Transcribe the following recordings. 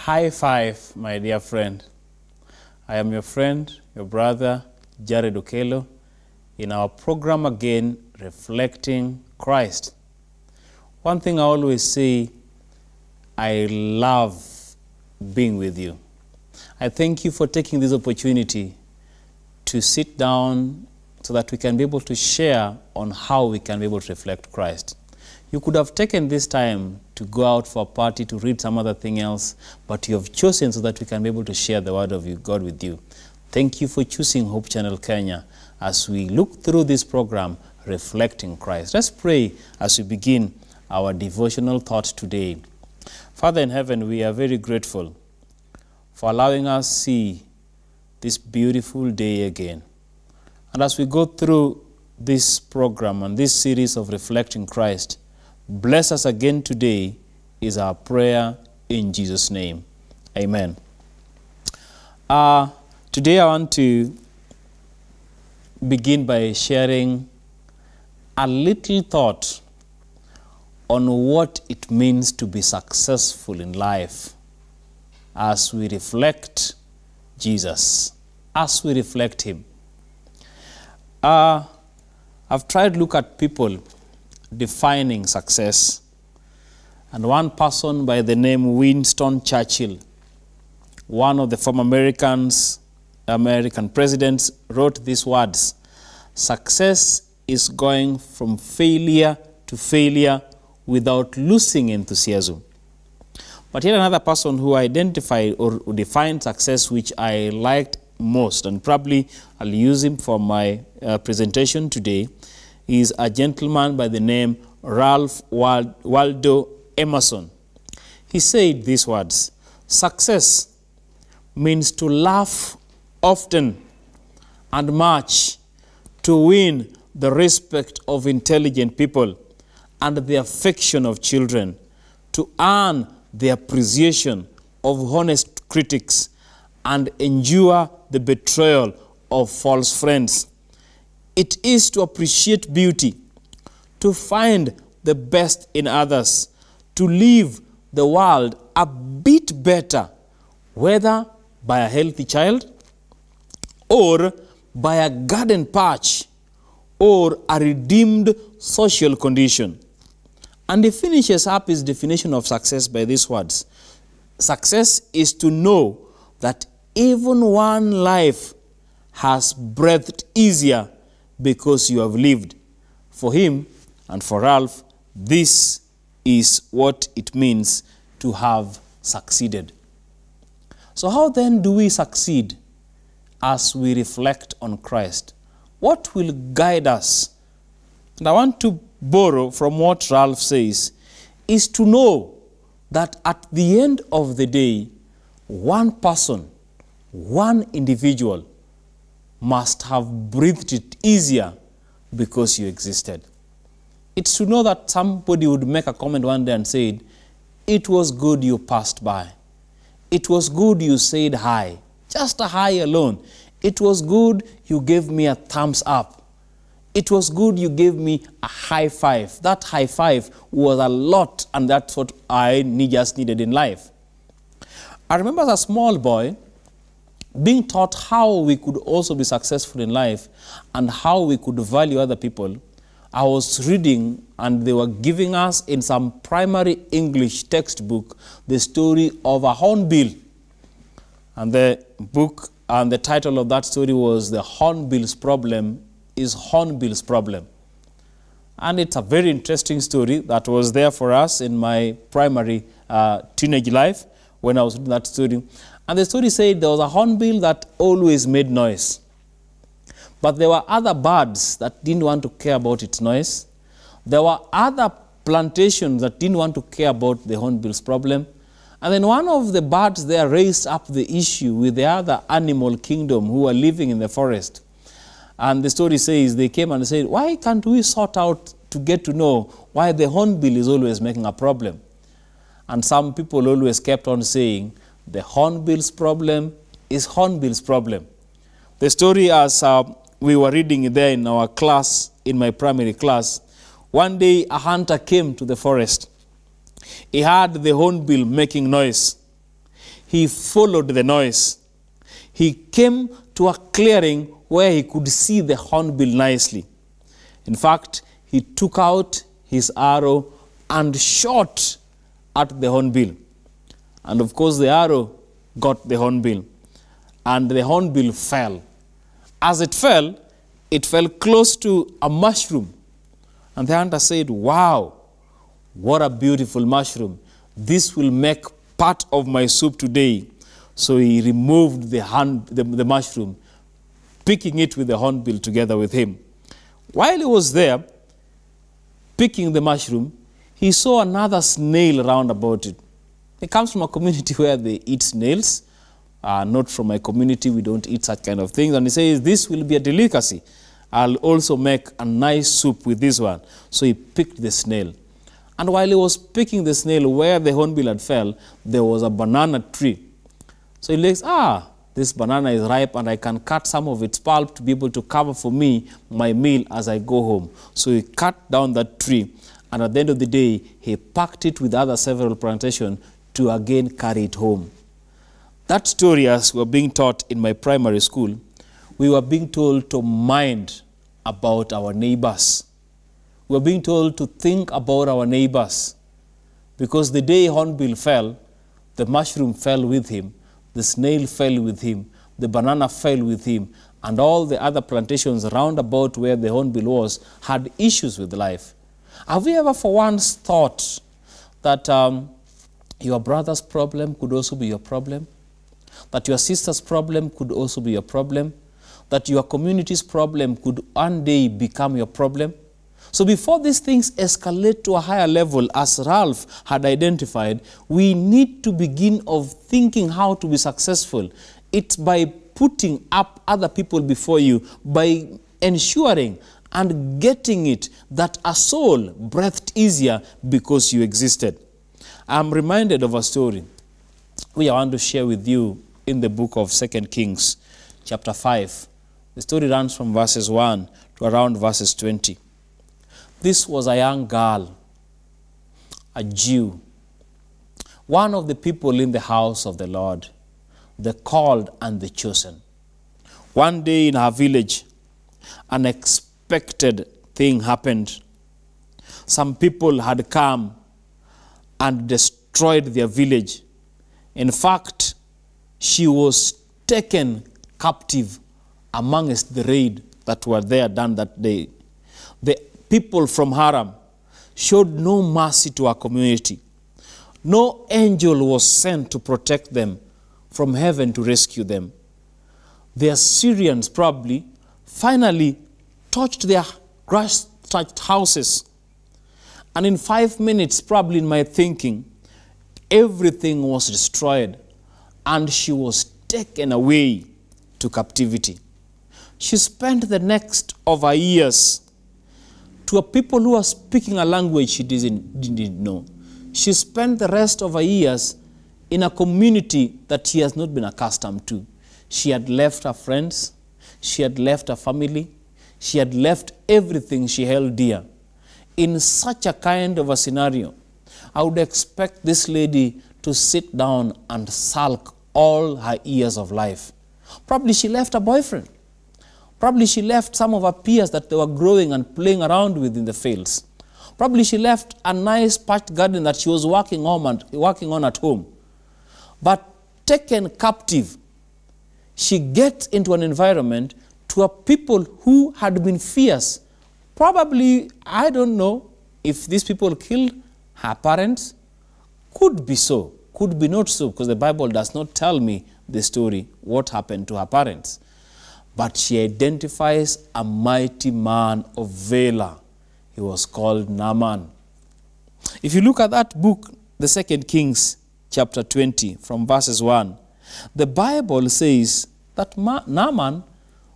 High five, my dear friend. I am your friend, your brother, Jared Okello, in our program again, Reflecting Christ. One thing I always say, I love being with you. I thank you for taking this opportunity to sit down so that we can be able to share on how we can be able to reflect Christ. You could have taken this time to go out for a party, to read some other thing else, but you have chosen so that we can be able to share the word of God with you. Thank you for choosing Hope Channel Kenya as we look through this program, Reflecting Christ. Let's pray as we begin our devotional thought today. Father in heaven, we are very grateful for allowing us to see this beautiful day again. And as we go through this program and this series of Reflecting Christ, bless us again today is our prayer in Jesus' name. Amen. Today I want to begin by sharing a little thought on what it means to be successful in life as we reflect Jesus, as we reflect Him. I've tried to look at people defining success, and one person by the name Winston Churchill, one of the former American presidents, wrote these words: "Success is going from failure to failure without losing enthusiasm." But here another person who identified or defined success, which I liked most, and probably I'll use him for my presentation today, is a gentleman by the name Ralph Waldo Emerson. He said these words: "Success means to laugh often and much, to win the respect of intelligent people and the affection of children, to earn the appreciation of honest critics, and endure the betrayal of false friends. It is to appreciate beauty, to find the best in others, to leave the world a bit better, whether by a healthy child, or by a garden patch, or a redeemed social condition." And he finishes up his definition of success by these words: "Success is to know that even one life has breathed easier because you have lived." For him and for Ralph, this is what it means to have succeeded. So how then do we succeed as we reflect on Christ? What will guide us? And I want to borrow from what Ralph says, is to know that at the end of the day, one person, one individual must have breathed it easier because you existed. It's to know that somebody would make a comment one day and said, "It was good you passed by. It was good you said hi, just a hi alone. It was good you gave me a thumbs up. It was good you gave me a high five. That high five was a lot, and that's what I just needed in life." I remember as a small boy being taught how we could also be successful in life and how we could value other people. I was reading, and they were giving us in some primary English textbook the story of a hornbill. And the book and the title of that story was "The Hornbill's Problem is Hornbill's Problem." And it's a very interesting story that was there for us in my primary teenage life when I was reading that story. And the story said there was a hornbill that always made noise. But there were other birds that didn't want to care about its noise. There were other plantations that didn't want to care about the hornbill's problem. And then one of the birds there raised up the issue with the other animal kingdom who were living in the forest. And the story says they came and said, "Why can't we sort out to get to know why the hornbill is always making a problem?" And some people always kept on saying, "The hornbill's problem is hornbill's problem." The story, as we were reading there in our class, in my primary class, one day a hunter came to the forest. He heard the hornbill making noise. he followed the noise. He came to a clearing where he could see the hornbill nicely. In fact, he took out his arrow and shot at the hornbill. And of course, the arrow got the hornbill, and the hornbill fell. As it fell close to a mushroom. And the hunter said, "Wow, what a beautiful mushroom. This will make part of my soup today." So he removed the mushroom, picking it with the hornbill together with him. While he was there, picking the mushroom, he saw another snail round about it. He comes from a community where they eat snails. Not from my community, we don't eat such kind of things. And he says, "This will be a delicacy. I'll also make a nice soup with this one." So he picked the snail. And while he was picking the snail, where the hornbill had fell, there was a banana tree. So he looks, this banana is ripe and I can cut some of its pulp to be able to cover for me my meal as I go home. So he cut down that tree, and at the end of the day, he packed it with other several plantations to again carry it home. That story, as we were being taught in my primary school, we were being told to mind about our neighbors. We were being told to think about our neighbors, because the day hornbill fell, the mushroom fell with him, the snail fell with him, the banana fell with him, and all the other plantations round about where the hornbill was had issues with life. Have you ever for once thought that your brother's problem could also be your problem? That your sister's problem could also be your problem? That your community's problem could one day become your problem? So before these things escalate to a higher level, as Ralph had identified, we need to begin of thinking how to be successful. It's by putting up other people before you, by ensuring and getting it that a soul breathed easier because you existed. I'm reminded of a story which I want to share with you in the book of 2 Kings, chapter 5. The story runs from verses 1 to around verses 20. This was a young girl, a Jew, one of the people in the house of the Lord, the called and the chosen. One day in her village, an unexpected thing happened. Some people had come and destroyed their village. In fact, she was taken captive amongst the raid that were there done that day. The people from Haram showed no mercy to our community. No angel was sent to protect them from heaven to rescue them. The Assyrians probably finally touched their grass-thatched houses. And in 5 minutes, probably in my thinking, everything was destroyed and she was taken away to captivity. She spent the next of her years to a people who are speaking a language she didn't know. She spent the rest of her years in a community that she has not been accustomed to. She had left her friends, she had left her family, she had left everything she held dear. In such a kind of a scenario, I would expect this lady to sit down and sulk all her years of life. Probably she left her boyfriend. Probably she left some of her peers that they were growing and playing around with in the fields. Probably she left a nice patched garden that she was working on at home. But taken captive, she gets into an environment to a people who had been fierce. Probably, I don't know if these people killed her parents. Could be so, could be not so, because the Bible does not tell me the story, what happened to her parents. But she identifies a mighty man of valor. He was called Naaman. If you look at that book, the 2 Kings, chapter 20, from verses 1, the Bible says that Naaman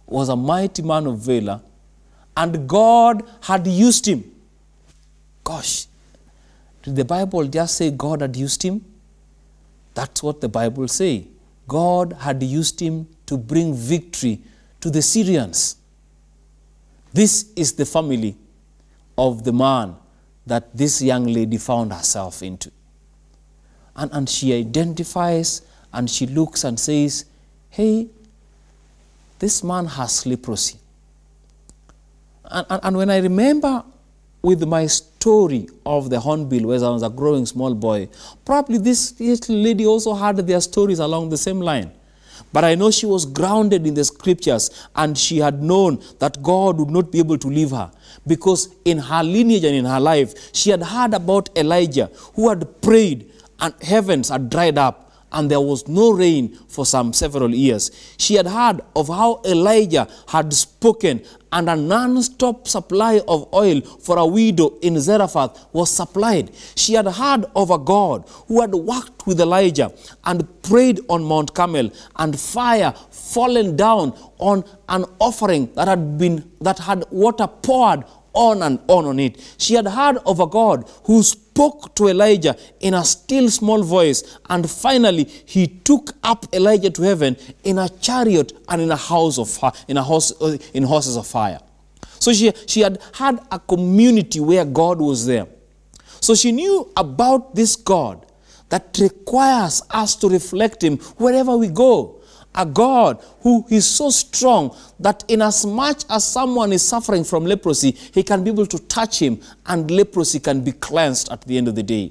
was a mighty man of valor, and God had used him. Gosh, did the Bible just say God had used him? That's what the Bible says. God had used him to bring victory to the Syrians. This is the family of the man that this young lady found herself into. And she identifies and she looks and says, hey, this man has leprosy. And when I remember with my story of the hornbill when I was a growing small boy, probably this little lady also had their stories along the same line. But I know she was grounded in the scriptures, and she had known that God would not be able to leave her, because in her lineage and in her life, she had heard about Elijah, who had prayed and heavens had dried up and there was no rain for some several years. She had heard of how Elijah had spoken and a non-stop supply of oil for a widow in Zarephath was supplied. She had heard of a God who had worked with Elijah and prayed on Mount Carmel, and fire fallen down on an offering that had water poured on and on it. She had heard of a God who spoke to Elijah in a still small voice, and finally he took up Elijah to heaven in a chariot and in horses of fire. So she had had a community where God was there. So she knew about this God that requires us to reflect him wherever we go. A God who is so strong that in as much as someone is suffering from leprosy, he can be able to touch him and leprosy can be cleansed at the end of the day.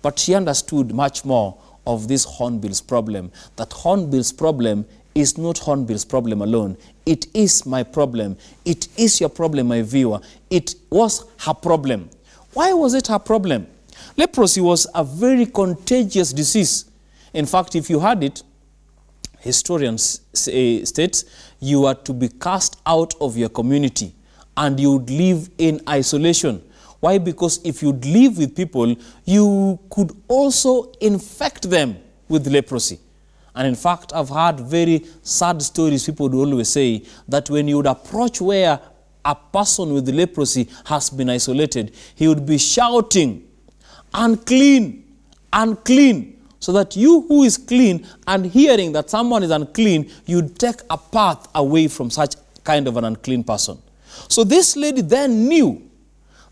But she understood much more of this hornbill's problem, that hornbill's problem is not hornbill's problem alone. It is my problem. It is your problem, my viewer. It was her problem. Why was it her problem? Leprosy was a very contagious disease. In fact, if you had it, historians states you are to be cast out of your community and you would live in isolation. Why? Because if you live with people, you could also infect them with leprosy. And in fact, I've heard very sad stories. People would always say that when you would approach where a person with leprosy has been isolated, he would be shouting, unclean, unclean. So that you who is clean and hearing that someone is unclean, you take a path away from such kind of an unclean person. So this lady then knew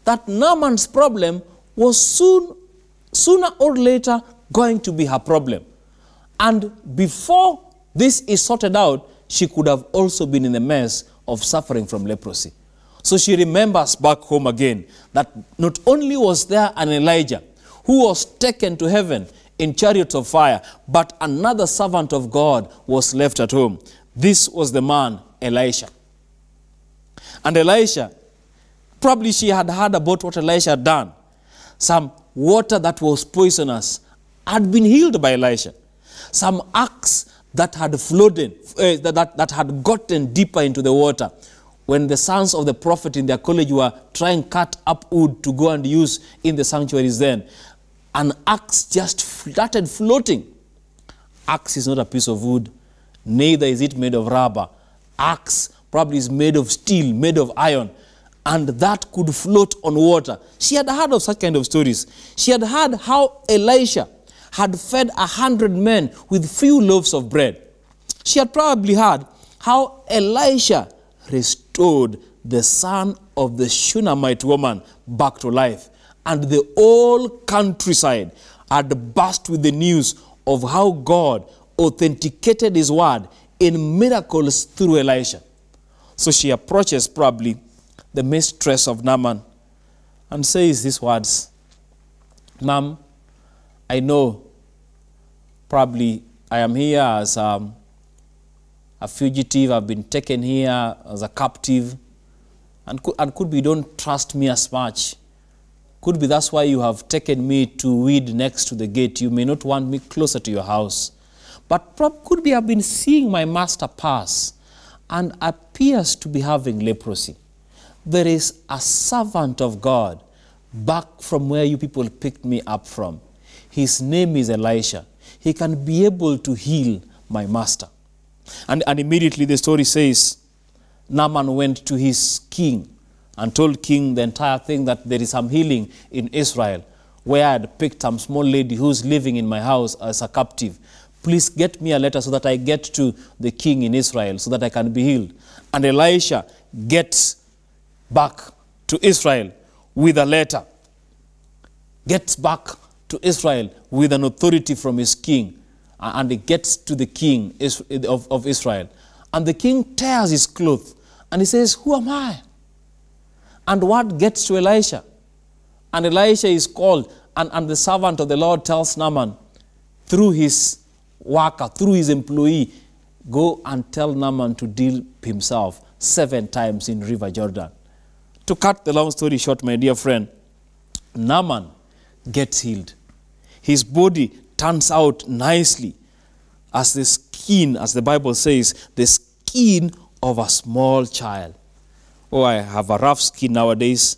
that Naaman's problem was sooner or later going to be her problem. And before this is sorted out, she could have also been in the mess of suffering from leprosy. So she remembers back home again that not only was there an Elijah who was taken to heaven in chariots of fire, but another servant of God was left at home. This was the man, Elisha. And Elisha, probably she had heard about what Elisha had done. Some water that was poisonous had been healed by Elisha. Some axe that had floated, that had gotten deeper into the water. When the sons of the prophet in their college were trying to cut up wood to go and use in the sanctuaries then, an axe just started floating. Axe is not a piece of wood, neither is it made of rubber. Axe probably is made of steel, made of iron, and that could float on water. She had heard of such kind of stories. She had heard how Elisha had fed 100 men with few loaves of bread. She had probably heard how Elisha restored the son of the Shunammite woman back to life. And the whole countryside had burst with the news of how God authenticated his word in miracles through Elisha. So she approaches probably the mistress of Naaman and says these words, Ma'am, I know probably I am here as a fugitive. I've been taken here as a captive. And could be you don't trust me as much. Could be that's why you have taken me to weed next to the gate. You may not want me closer to your house. But could be I've been seeing my master pass and appears to be having leprosy. There is a servant of God back from where you people picked me up from. His name is Elisha. He can be able to heal my master. And immediately the story says, Naaman went to his king and told king the entire thing, that there is some healing in Israel, where I had picked some small lady who's living in my house as a captive. Please get me a letter so that I get to the king in Israel so that I can be healed. And Elisha gets back to Israel with a letter. Gets back to Israel with an authority from his king. and he gets to the king of Israel. And the king tears his clothes and he says, who am I? And word gets to Elisha. And Elisha is called, and the servant of the Lord tells Naaman, through his worker, through his employee, go and tell Naaman to dip himself 7 times in River Jordan. To cut the long story short, my dear friend, Naaman gets healed. His body turns out nicely as the skin, as the Bible says, the skin of a small child. Oh, I have a rough skin nowadays.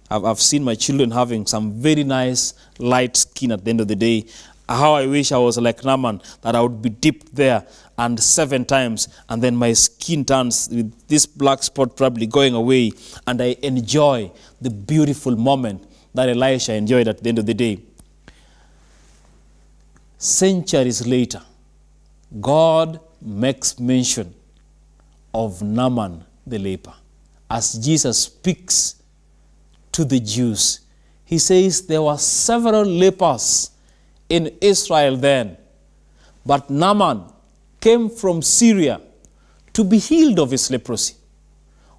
I've seen my children having some very nice light skin at the end of the day. How I wish I was like Naaman, that I would be dipped there and 7 times, and then my skin turns with this black spot probably going away, and I enjoy the beautiful moment that Elisha enjoyed at the end of the day. Centuries later, God makes mention of Naaman the leper. As Jesus speaks to the Jews, he says there were several lepers in Israel then, but Naaman came from Syria to be healed of his leprosy.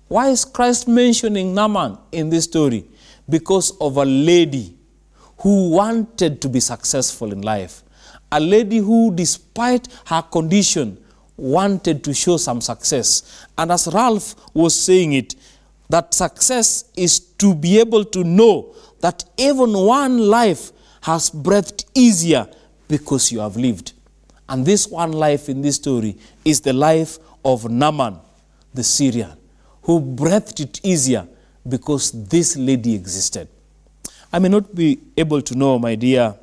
Why is Christ mentioning Naaman in this story? Because of a lady who wanted to be successful in life. A lady who, despite her condition, wanted to show some success. And as Ralph was saying it, that success is to be able to know that even one life has breathed easier because you have lived. And this one life in this story is the life of Naaman, the Syrian, who breathed it easier because this lady existed. I may not be able to know, my dear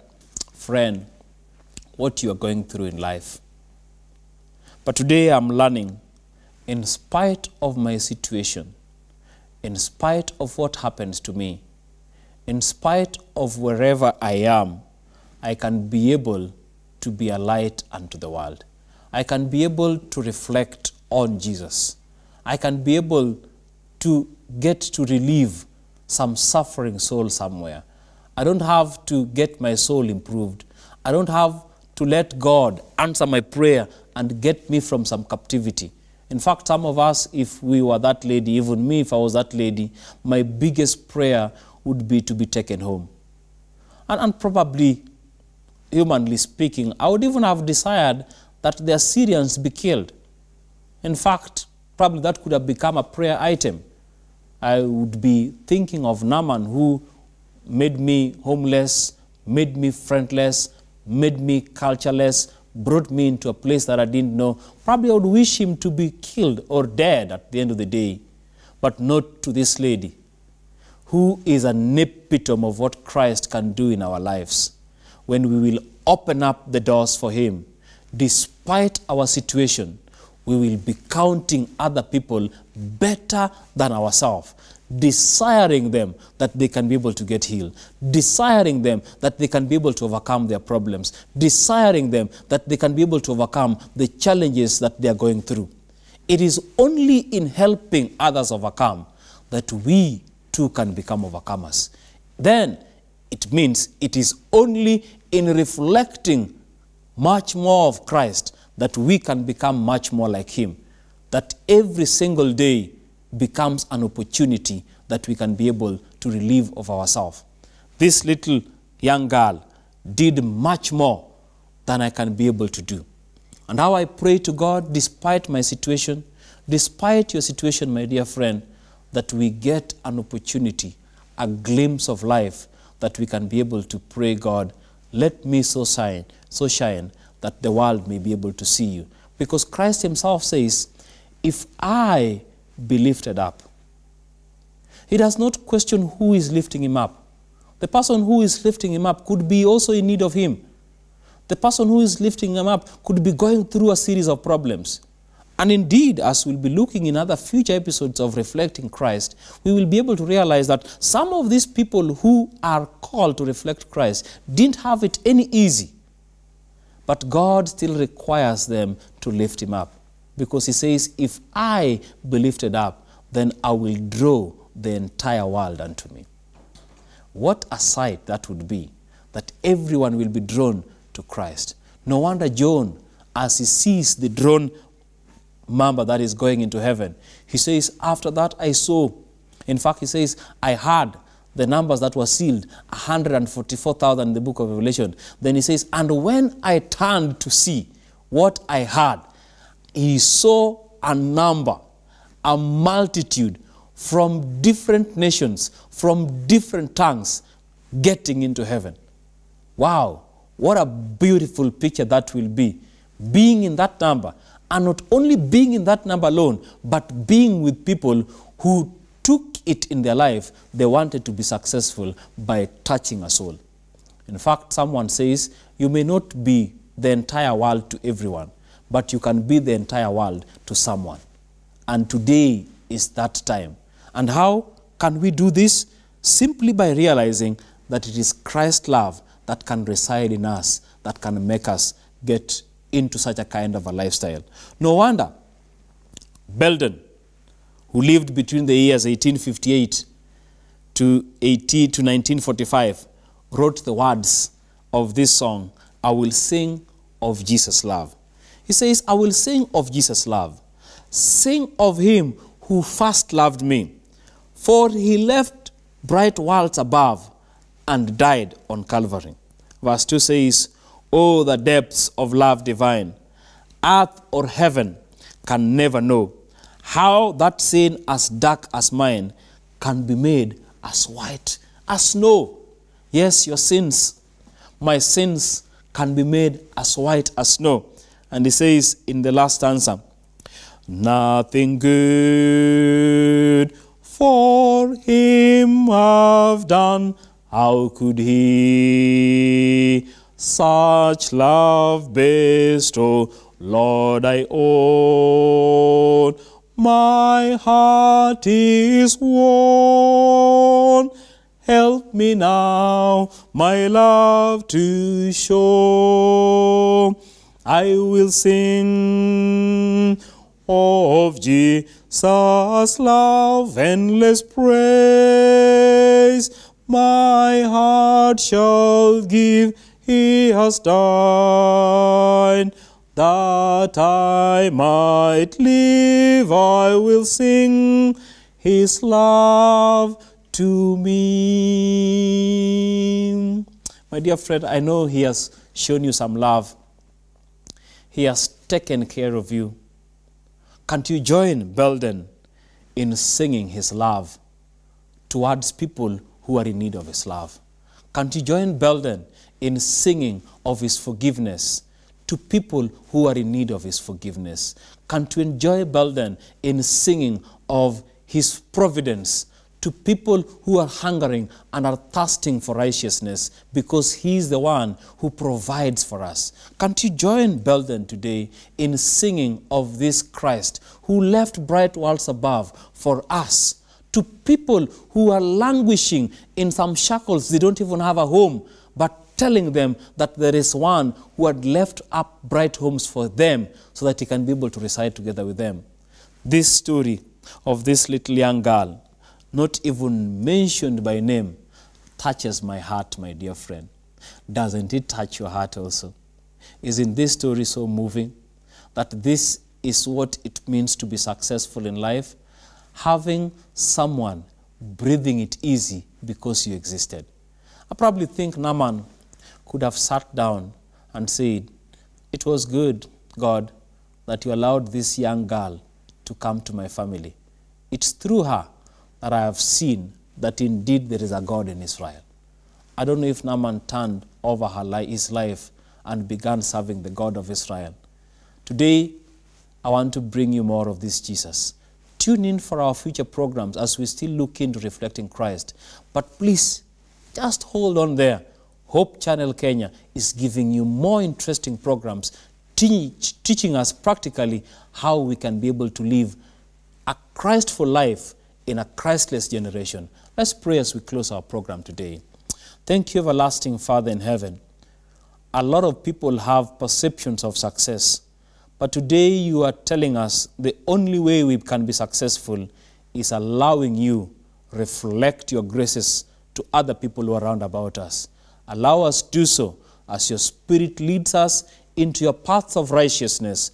friend, what you are going through in life. But today I'm learning, in spite of my situation, in spite of what happens to me, in spite of wherever I am, I can be able to be a light unto the world. I can be able to reflect on Jesus. I can be able to get to relieve some suffering soul somewhere. I don't have to get my soul improved. I don't have to let God answer my prayer and get me from some captivity. In fact, some of us, if we were that lady, even me, if I was that lady, my biggest prayer would be to be taken home. And probably, humanly speaking, I would even have desired that the Assyrians be killed. In fact, probably that could have become a prayer item. I would be thinking of Naaman, who made me homeless, made me friendless, made me cultureless, brought me into a place that I didn't know. Probably I would wish him to be killed or dead at the end of the day, but not to this lady, who is an epitome of what Christ can do in our lives when we will open up the doors for him. Despite our situation, we will be counting other people better than ourselves, desiring them that they can be able to get healed, desiring them that they can be able to overcome their problems, desiring them that they can be able to overcome the challenges that they are going through. It is only in helping others overcome that we too can become overcomers. Then it means it is only in reflecting much more of Christ that we can become much more like him, that every single day becomes an opportunity that we can be able to relieve of ourselves. This little young girl did much more than I can be able to do. And how I pray to God, despite my situation, despite your situation, my dear friend, that we get an opportunity, a glimpse of life, that we can be able to pray, God, let me so shine that the world may be able to see you. Because Christ himself says, if I be lifted up. He does not question who is lifting him up. The person who is lifting him up could be also in need of him. The person who is lifting him up could be going through a series of problems. And indeed, as we'll be looking in other future episodes of Reflecting Christ, we will be able to realize that some of these people who are called to reflect Christ didn't have it any easy. But God still requires them to lift him up. Because he says, if I be lifted up, then I will draw the entire world unto me. What a sight that would be, that everyone will be drawn to Christ. No wonder John, as he sees the drone member that is going into heaven, he says, after that I saw, in fact he says, I heard the numbers that were sealed, 144,000 in the book of Revelation. Then he says, and when I turned to see what I heard, he saw a number, a multitude from different nations, from different tongues, getting into heaven. Wow, what a beautiful picture that will be. Being in that number, and not only being in that number alone, but being with people who took it in their life, they wanted to be successful by touching a soul. In fact, someone says, you may not be the entire world to everyone, but you can be the entire world to someone. And today is that time. And how can we do this? Simply by realizing that it is Christ's love that can reside in us, that can make us get into such a kind of a lifestyle. No wonder Belden, who lived between the years 1858 to 1945, wrote the words of this song, I will sing of Jesus' love. He says, I will sing of Jesus' love, sing of him who first loved me, for he left bright worlds above and died on Calvary. Verse 2 says, oh, the depths of love divine, earth or heaven can never know, how that sin as dark as mine can be made as white as snow. Yes, your sins, my sins can be made as white as snow. And he says in the last stanza, nothing good for him I've done, how could he such love bestow? Lord, I own, my heart is worn. Help me now, my love to show. I will sing of Jesus' love, endless praise. My heart shall give, he has died. That I might live, I will sing his love to me. My dear friend, I know he has shown you some love. He has taken care of you. Can't you join Belden in singing his love towards people who are in need of his love? Can't you join Belden in singing of his forgiveness to people who are in need of his forgiveness? Can't you enjoy Belden in singing of his providence to people who are hungering and are thirsting for righteousness, because he is the one who provides for us? Can't you join Belden today in singing of this Christ who left bright worlds above for us, to people who are languishing in some shackles, they don't even have a home, but telling them that there is one who had left up bright homes for them so that he can be able to reside together with them? This story of this little young girl, not even mentioned by name, touches my heart, my dear friend. Doesn't it touch your heart also? Isn't this story so moving that this is what it means to be successful in life? Having someone breathing it easy because you existed. I probably think Naaman could have sat down and said, it was good, God, that you allowed this young girl to come to my family. It's through her that I have seen that indeed there is a God in Israel. I don't know if Naaman turned over his life and began serving the God of Israel. Today, I want to bring you more of this Jesus. Tune in for our future programs as we still look into reflecting Christ. But please, just hold on there. Hope Channel Kenya is giving you more interesting programs, teaching us practically how we can be able to live a Christful life in a Christless generation. Let's pray as we close our program today. Thank you, everlasting Father in heaven. A lot of people have perceptions of success, but today you are telling us the only way we can be successful is allowing you reflect your graces to other people who are around about us. Allow us to do so as your Spirit leads us into your paths of righteousness.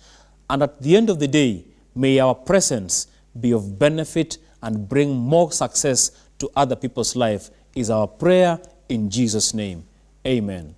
And at the end of the day, may our presence be of benefit and bring more success to other people's life, is our prayer in Jesus' name. Amen.